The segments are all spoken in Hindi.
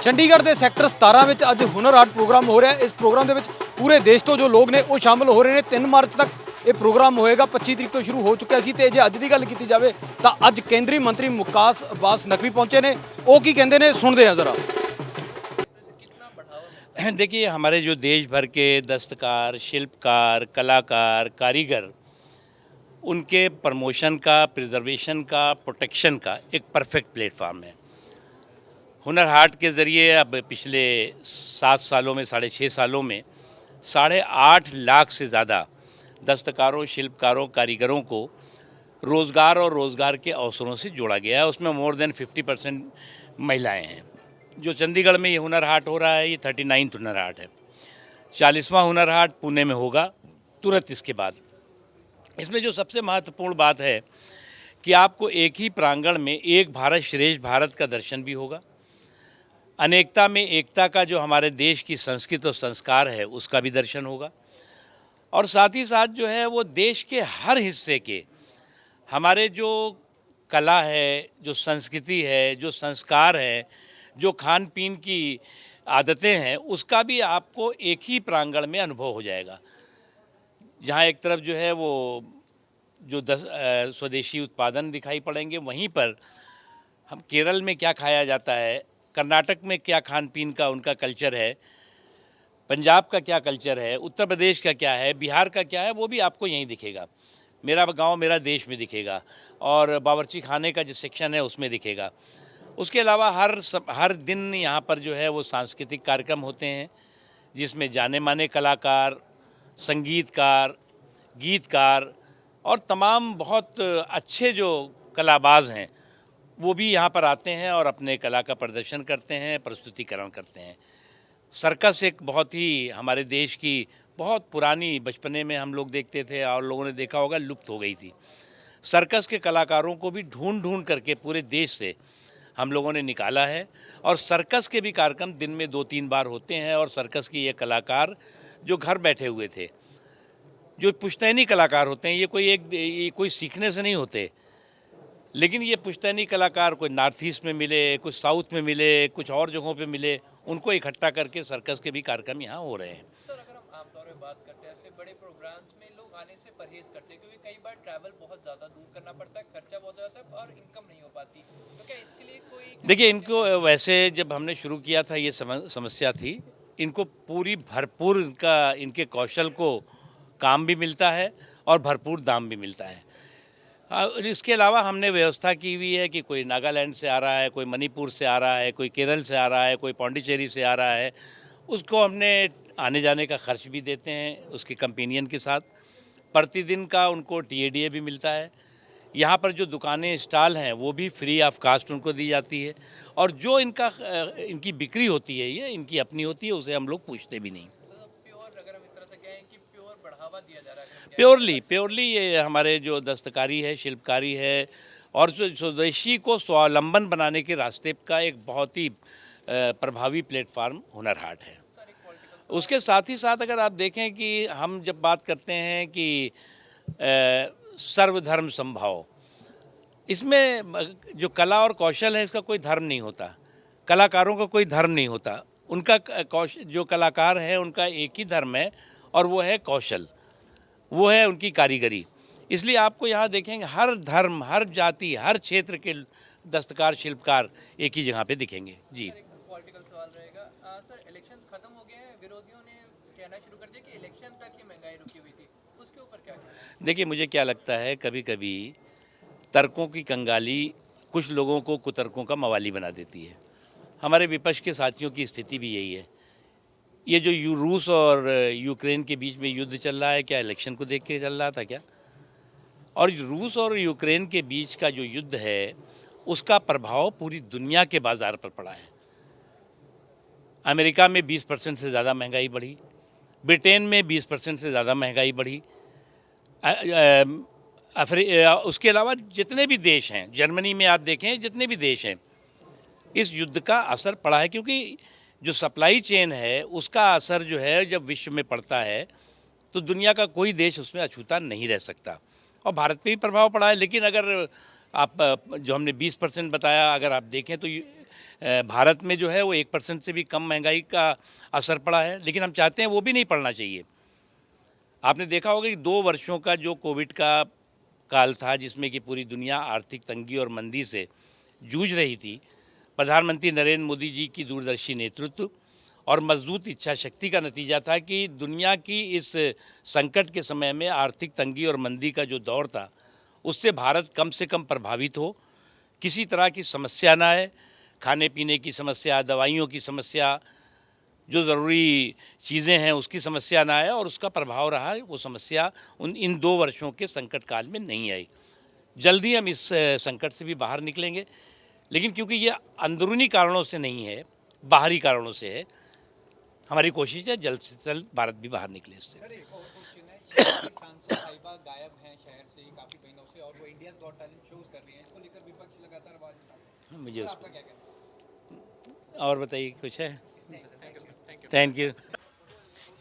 ਚੰਡੀਗੜ੍ਹ ਦੇ ਸੈਕਟਰ 17 ਵਿੱਚ ਅੱਜ ਹੁਨਰ ਹਾਟ ਪ੍ਰੋਗਰਾਮ ਹੋ ਰਿਹਾ ਹੈ। ਇਸ ਪ੍ਰੋਗਰਾਮ ਦੇ ਵਿੱਚ ਪੂਰੇ ਦੇਸ਼ ਤੋਂ ਜੋ ਲੋਕ ਨੇ ਉਹ ਸ਼ਾਮਲ ਹੋ ਰਹੇ ਨੇ। 3 ਮਾਰਚ ਤੱਕ ਇਹ ਪ੍ਰੋਗਰਾਮ ਹੋਏਗਾ। 25 ਤਰੀਕ ਤੋਂ ਸ਼ੁਰੂ ਹੋ ਚੁੱਕਿਆ ਸੀ ਤੇ ਜੇ ਅੱਜ ਦੀ ਗੱਲ ਕੀਤੀ ਜਾਵੇ ਤਾਂ ਅੱਜ ਕੇਂਦਰੀ ਮੰਤਰੀ ਮੁਕਤਾਰ ਅब्बास नकवी पहुंचे ने। ਉਹ ਕੀ ਕਹਿੰਦੇ ਨੇ ਸੁਣਦੇ ਹਾਂ ਜ਼ਰਾ। देखिए, हमारे जो देश भर के दस्तकार, शिल्पकार, कलाकार, कारीगर, उनके प्रमोशन का, प्रिजर्वेशन का, प्रोटेक्शन का एक परफेक्ट प्लेटफार्म है। हुनर हाट के ज़रिए अब पिछले 7 सालों में, 6.5 सालों में 8.5 लाख से ज़्यादा दस्तकारों, शिल्पकारों, कारीगरों को रोज़गार और रोज़गार के अवसरों से जोड़ा गया है। उसमें मोर देन 50% महिलाएं हैं। जो चंडीगढ़ में ये हुनर हाट हो रहा है, ये 39वां हुनर हाट है। 40वां हुनर हाट पुणे में होगा तुरंत इसके बाद। इसमें जो सबसे महत्वपूर्ण बात है कि आपको एक ही प्रांगण में एक भारत श्रेष्ठ भारत का दर्शन भी होगा। अनेकता में एकता का जो हमारे देश की संस्कृति और संस्कार है उसका भी दर्शन होगा। और साथ ही साथ जो है वो देश के हर हिस्से के हमारे जो कला है, जो संस्कृति है, जो संस्कार है, जो खान पीन की आदतें हैं, उसका भी आपको एक ही प्रांगण में अनुभव हो जाएगा। जहाँ एक तरफ जो है वो जो स्वदेशी उत्पादन दिखाई पड़ेंगे, वहीं पर हम केरल में क्या खाया जाता है, कर्नाटक में क्या खान पीन का उनका कल्चर है, पंजाब का क्या कल्चर है, उत्तर प्रदेश का क्या है, बिहार का क्या है, वो भी आपको यहीं दिखेगा। मेरा गांव मेरा देश में दिखेगा और बावर्ची खाने का जो सेक्शन है उसमें दिखेगा। उसके अलावा हर दिन यहाँ पर जो है वो सांस्कृतिक कार्यक्रम होते हैं, जिसमें जाने माने कलाकार, संगीतकार, गीतकार और तमाम बहुत अच्छे जो कलाबाज हैं वो भी यहाँ पर आते हैं और अपने कला का प्रदर्शन करते हैं, प्रस्तुतिकरण करते हैं। सर्कस एक बहुत ही हमारे देश की बहुत पुरानी, बचपने में हम लोग देखते थे और लोगों ने देखा होगा, लुप्त हो गई थी। सर्कस के कलाकारों को भी ढूंढ ढूंढ करके पूरे देश से हम लोगों ने निकाला है। और सर्कस के भी कार्यक्रम दिन में 2-3 बार होते हैं। और सर्कस के ये कलाकार जो घर बैठे हुए थे, जो पुश्तैनी कलाकार होते हैं, ये कोई सीखने से नहीं होते, लेकिन ये पुश्तैनी कलाकार कोई नॉर्थ ईस्ट में मिले, कुछ साउथ में मिले, कुछ और जगहों पे मिले, उनको इकट्ठा करके सर्कस के भी कार्यक्रम यहाँ हो रहे हैं। सर, अगर हम आमतौर पर बात करते हैं ऐसे बड़े प्रोग्राम्स में लोग आने से परहेज करते हैं, क्योंकि कई बार ट्रैवल बहुत ज़्यादा दूर करना पड़ता है, खर्चा बहुत ज़्यादा है और इनकम नहीं हो पाती। तो क्या इसके लिए कोई देखिए, इनको वैसे जब हमने शुरू किया था ये समस्या थी। इनको पूरी भरपूर इनके कौशल को काम भी मिलता है और भरपूर दाम भी मिलता है। इसके अलावा हमने व्यवस्था की हुई है कि कोई नागालैंड से आ रहा है, कोई मणिपुर से आ रहा है, कोई केरल से आ रहा है, कोई पौंडीचेरी से आ रहा है, उसको हमने आने जाने का खर्च भी देते हैं उसके कंपेनियन के साथ। प्रतिदिन का उनको TADA भी मिलता है। यहाँ पर जो दुकानें, स्टॉल हैं, वो भी फ्री ऑफ कास्ट उनको दी जाती है। और जो इनकी बिक्री होती है ये इनकी अपनी होती है, उसे हम लोग पूछते भी नहीं। प्योर, अगर हम इस तरह से कहें कि प्योर बढ़ावा दिया जा रहा है प्योरली ये हमारे जो दस्तकारी है, शिल्पकारी है और जो स्वदेशी को स्वावलंबन बनाने के रास्ते का एक बहुत ही प्रभावी प्लेटफार्म हुनर हाट है। उसके साथ ही साथ अगर आप देखें कि हम जब बात करते हैं कि सर्वधर्म समभाव, इसमें जो कला और कौशल है इसका कोई धर्म नहीं होता, कलाकारों का कोई धर्म नहीं होता। उनका जो कलाकार है उनका एक ही धर्म है और वो है कौशल, वो है उनकी कारीगरी। इसलिए आपको यहाँ देखेंगे हर धर्म, हर जाति, हर क्षेत्र के दस्तकार, शिल्पकार एक ही जगह पे दिखेंगे। जी, पॉलिटिकल सवाल रहेगा। सर, इलेक्शंस खत्म हो गए हैं, विरोधियों ने कहना शुरू कर दिया कि इलेक्शन तक ही महंगाई रुकी हुई थी, उसके ऊपर क्या कहना? देखिए, मुझे क्या लगता है, कभी कभी तर्कों की कंगाली कुछ लोगों को कुतर्कों का मवाली बना देती है। हमारे विपक्ष के साथियों की स्थिति भी यही है। ये जो रूस और यूक्रेन के बीच में युद्ध चल रहा है, क्या इलेक्शन को देख के चल रहा था क्या? और रूस और यूक्रेन के बीच का जो युद्ध है उसका प्रभाव पूरी दुनिया के बाज़ार पर पड़ा है। अमेरिका में 20% से ज़्यादा महंगाई बढ़ी, ब्रिटेन में 20% से ज़्यादा महंगाई बढ़ी। उसके अलावा जितने भी देश हैं, जर्मनी में आप देखें, जितने भी देश हैं, इस युद्ध का असर पड़ा है। क्योंकि जो सप्लाई चेन है उसका असर जो है जब विश्व में पड़ता है तो दुनिया का कोई देश उसमें अछूता नहीं रह सकता। और भारत पे भी प्रभाव पड़ा है। लेकिन अगर आप जो हमने 20% बताया, अगर आप देखें तो भारत में जो है वो 1% से भी कम महंगाई का असर पड़ा है, लेकिन हम चाहते हैं वो भी नहीं पड़ना चाहिए। आपने देखा होगा कि 2 वर्षों का जो कोविड का काल था, जिसमें कि पूरी दुनिया आर्थिक तंगी और मंदी से जूझ रही थी, प्रधानमंत्री नरेंद्र मोदी जी की दूरदर्शी नेतृत्व और मजबूत इच्छा शक्ति का नतीजा था कि दुनिया की इस संकट के समय में आर्थिक तंगी और मंदी का जो दौर था, उससे भारत कम से कम प्रभावित हो, किसी तरह की समस्या ना आए, खाने पीने की समस्या, दवाइयों की समस्या, जो ज़रूरी चीज़ें हैं उसकी समस्या ना आए, और उसका प्रभाव रहा है। वो समस्या इन 2 वर्षों के संकट काल में नहीं आई। जल्दी हम इस संकट से भी बाहर निकलेंगे, लेकिन क्योंकि ये अंदरूनी कारणों से नहीं है, बाहरी कारणों से है, हमारी कोशिश है जल्द से जल्द भारत भी बाहर निकले इससे। सर, एक और क्वेश्चन है कि सांसद साहिबा गायब हैं शहर से काफ़ी महीनों से और वो इंडियाज़ गॉट टैलेंट शोज कर रही हैं, इसको लेकर विपक्ष लगातार आवाज उठा रहा है। मुझे सर, उस आपका क्या कहना है? और बताइए कुछ है? Thank you.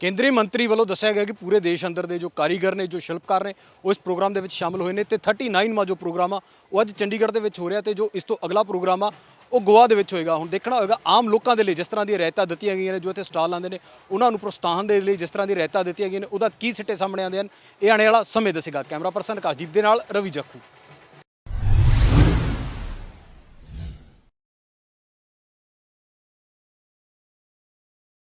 ਕੇਂਦਰੀ ਮੰਤਰੀ ਵੱਲੋਂ ਦੱਸਿਆ ਗਿਆ ਕਿ ਪੂਰੇ ਦੇਸ਼ ਅੰਦਰ ਦੇ ਜੋ ਕਾਰੀਗਰ ਨੇ, ਜੋ ਸ਼ਿਲਪਕਾਰ ਨੇ, ਉਹ ਇਸ ਪ੍ਰੋਗਰਾਮ ਦੇ ਵਿੱਚ ਸ਼ਾਮਲ ਹੋਏ ਨੇ ਤੇ 39ਵਾਂ ਜੋ ਪ੍ਰੋਗਰਾਮ ਆ ਉਹ ਅੱਜ ਚੰਡੀਗੜ੍ਹ ਦੇ ਵਿੱਚ ਹੋ ਰਿਹਾ ਤੇ ਜੋ ਇਸ ਤੋਂ ਅਗਲਾ ਪ੍ਰੋਗਰਾਮ ਆ ਉਹ ਗੋਆ ਦੇ ਵਿੱਚ ਹੋਏਗਾ। ਹੁਣ ਦੇਖਣਾ ਹੋਏਗਾ ਆਮ ਲੋਕਾਂ ਦੇ ਲਈ ਜਿਸ ਤਰ੍ਹਾਂ ਦੀਆਂ ਰਿਆਇਤਾਂ ਦਿੱਤੀਆਂ ਗਈਆਂ ਨੇ, ਜੋ ਇੱਥੇ ਸਟਾਲ ਲਾਉਂਦੇ ਨੇ ਉਹਨਾਂ ਨੂੰ ਪ੍ਰੋਤਸਾਹਨ ਦੇ ਲਈ ਜਿਸ ਤਰ੍ਹਾਂ ਦੀ ਰਿਆਇਤਾਂ ਦਿੱਤੀਆਂ ਗਈਆਂ ਨੇ, ਉਹਦਾ ਕੀ ਸਿੱਟੇ ਸਾਹਮਣੇ ਆਉਂਦੇ ਹਨ, ਇਹ ਆਉਣ ਵਾਲਾ ਸਮੇਂ ਦੱਸੇਗਾ। ਕੈਮਰਾ ਪਰਸਨ ਆਕਾਸ਼ਦੀਪ ਦੇ ਨਾਲ ਰਵੀ ਜੱਖੂ।